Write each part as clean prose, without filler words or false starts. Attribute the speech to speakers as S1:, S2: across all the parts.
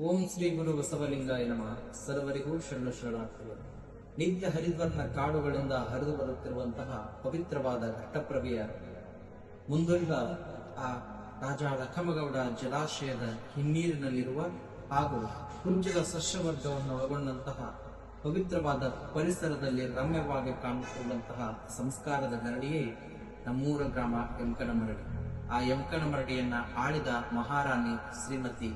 S1: ಓಂ ಶ್ರೀ ಗುರು ಬಸವಲಿಂಗಾಯ ನಮಃ. ಸರ್ವರಿಗೂ ಶರಣಾರ್ಥಿಗಳು. ನಿತ್ಯ ಹರಿದ್ವರ್ಣ ಕಾಡುಗಳಿಂದ ಹರಿದು ಬರುತ್ತಿರುವಂತಹ ಪವಿತ್ರವಾದ ಘಟ್ಟಪ್ರಭೆಯ ಮುಂದುವರಿದ ಆ ರಾಜ ಲಖಮಗೌಡ ಜಲಾಶಯದ ಹಿನ್ನೀರಿನಲ್ಲಿರುವ ಹಾಗೂ ಕುಂಜದ ಸಸ್ಯವರ್ಗವನ್ನು ಒಳಗೊಂಡಂತಹ ಪವಿತ್ರವಾದ ಪರಿಸರದಲ್ಲಿ ರಮ್ಯವಾಗಿ ಕಾಣುತ್ತಿರುವಂತಹ ಸಂಸ್ಕಾರದ ನರಡಿಯೇ ನಮ್ಮೂರ ಗ್ರಾಮ ಯಮಕನಮರಡಿ. ಆ ಯಮಕನಮರಡಿಯನ್ನ ಆಳಿದ ಮಹಾರಾಣಿ ಶ್ರೀಮತಿ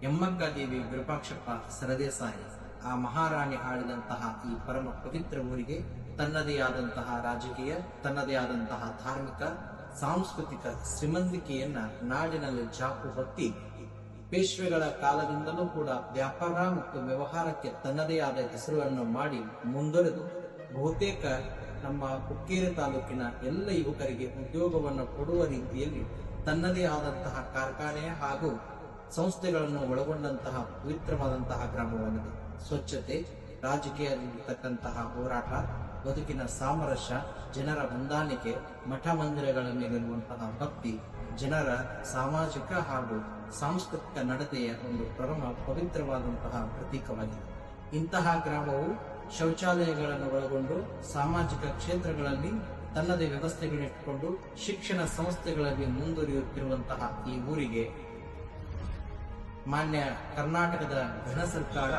S1: ಯಮ್ಮಕ್ಕಾದೇವಿ ವಿರೂಪಾಕ್ಷಪ್ಪ ಸರದೇಸಾಯಿ. ಆ ಮಹಾರಾಣಿ ಆಳಿದಂತಹ ಈ ಪರಮ ಪವಿತ್ರ ಊರಿಗೆ ತನ್ನದೇ ಆದಂತಹ ರಾಜಕೀಯ, ತನ್ನದೇ ಆದಂತಹ ಧಾರ್ಮಿಕ, ಸಾಂಸ್ಕೃತಿಕ ಶ್ರೀಮಂತಿಕೆಯನ್ನ ನಾಡಿನಲ್ಲಿ ಚಾಪು ಹೊತ್ತಿ ಪೇಶ್ವೆಗಳ ಕಾಲದಿಂದಲೂ ಕೂಡ ವ್ಯಾಪಾರ ಮತ್ತು ವ್ಯವಹಾರಕ್ಕೆ ತನ್ನದೇ ಆದ ಹೆಸರನ್ನು ಮಾಡಿ ಮುಂದುವರೆದು ಬಹುತೇಕ ನಮ್ಮ ಹುಕ್ಕೇರಿ ತಾಲೂಕಿನ ಎಲ್ಲ ಯುವಕರಿಗೆ ಉದ್ಯೋಗವನ್ನು ಕೊಡುವ ರೀತಿಯಲ್ಲಿ ತನ್ನದೇ ಆದಂತಹ ಕಾರ್ಖಾನೆ ಹಾಗೂ ಸಂಸ್ಥೆಗಳನ್ನು ಒಳಗೊಂಡಂತಹ ಪವಿತ್ರವಾದಂತಹ ಗ್ರಾಮವಾಗಿದೆ. ಸ್ವಚ್ಛತೆ, ರಾಜಕೀಯದಲ್ಲಿರ್ತಕ್ಕಂತಹ ಹೋರಾಟ, ಬದುಕಿನ ಸಾಮರಸ್ಯ, ಜನರ ಹೊಂದಾಣಿಕೆ, ಮಠ ಮಂದಿರಗಳ ಮೇಲಿರುವಂತಹ ಭಕ್ತಿ, ಜನರ ಸಾಮಾಜಿಕ ಹಾಗೂ ಸಾಂಸ್ಕೃತಿಕ ನಡತೆಯ ಒಂದು ಪರಮ ಪವಿತ್ರವಾದಂತಹ ಪ್ರತೀಕವಾಗಿದೆ. ಇಂತಹ ಗ್ರಾಮವು ಶೌಚಾಲಯಗಳನ್ನು ಒಳಗೊಂಡು ಸಾಮಾಜಿಕ ಕ್ಷೇತ್ರಗಳಲ್ಲಿ ತನ್ನದೇ ವ್ಯವಸ್ಥೆಗಳನ್ನಿಟ್ಟುಕೊಂಡು ಶಿಕ್ಷಣ ಸಂಸ್ಥೆಗಳಲ್ಲಿ ಮುಂದುವರಿಯುತ್ತಿರುವಂತಹ ಈ ಊರಿಗೆ ಮಾನ್ಯ ಕರ್ನಾಟಕದ ಘನ ಸರ್ಕಾರ,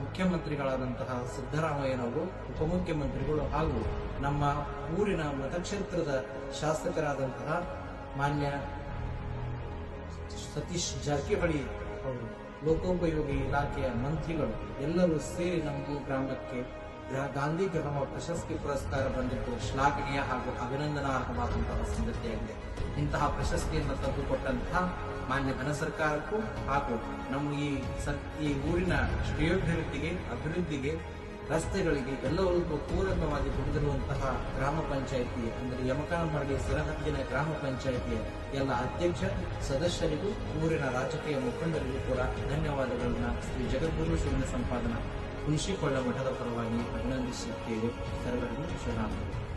S1: ಮುಖ್ಯಮಂತ್ರಿಗಳಾದಂತಹ ಸಿದ್ದರಾಮಯ್ಯನವರು, ಉಪಮುಖ್ಯಮಂತ್ರಿಗಳು ಹಾಗೂ ನಮ್ಮ ಊರಿನ ಮತಕ್ಷೇತ್ರದ ಶಾಸಕರಾದಂತಹ ಮಾನ್ಯ ಸತೀಶ್ ಜಾರಕಿಹೊಳಿ ಅವರು, ಲೋಕೋಪಯೋಗಿ ಇಲಾಖೆಯ ಮಂತ್ರಿಗಳು ಎಲ್ಲರೂ ಸೇರಿ ನಮ್ಮ ಗ್ರಾಮಕ್ಕೆ ಗಾಂಧಿ ಗ್ರಾಮ ಪ್ರಶಸ್ತಿ ಪುರಸ್ಕಾರ ಬಂದಿದ್ದು ಶ್ಲಾಘನೀಯ ಹಾಗೂ ಅಭಿನಂದನಾರ್ಹವಾದಂತಹ ಸಂಗತಿಯಾಗಿದೆ. ಇಂತಹ ಪ್ರಶಸ್ತಿಯನ್ನು ತಂದುಕೊಟ್ಟಂತಹ ಮಾನ್ಯ ಘನ ಸರ್ಕಾರಕ್ಕೂ ಹಾಗೂ ನಮ್ಮ ಈ ಊರಿನ ಅಭಿವೃದ್ಧಿಗೆ, ರಸ್ತೆಗಳಿಗೆ ಎಲ್ಲವರಿಗೂ ಪೂರಕವಾಗಿ ದುಡಿದಿರುವಂತಹ ಗ್ರಾಮ ಪಂಚಾಯಿತಿ ಅಂದರೆ ಯಮಕನಮರಡಿ ಸರಹದ್ದಿನ ಗ್ರಾಮ ಪಂಚಾಯಿತಿಯ ಎಲ್ಲ ಅಧ್ಯಕ್ಷ ಸದಸ್ಯರಿಗೂ ಊರಿನ ರಾಜಕೀಯ ಮುಖಂಡರಿಗೂ ಕೂಡ ಧನ್ಯವಾದಗಳನ್ನ ಶ್ರೀ ಜಗದ್ಗುರು ಶಿವನ ಸಂಪಾದನಾ ಹುಣಸಿಕೊಳ್ಳ ಮಠದ ಪರವಾಗಿ ಅಭಿನಂದಿಸುತ್ತೇವೆ. ಸರ್ವರಿಗೂ ಶರಣಾರ್ಥಿ.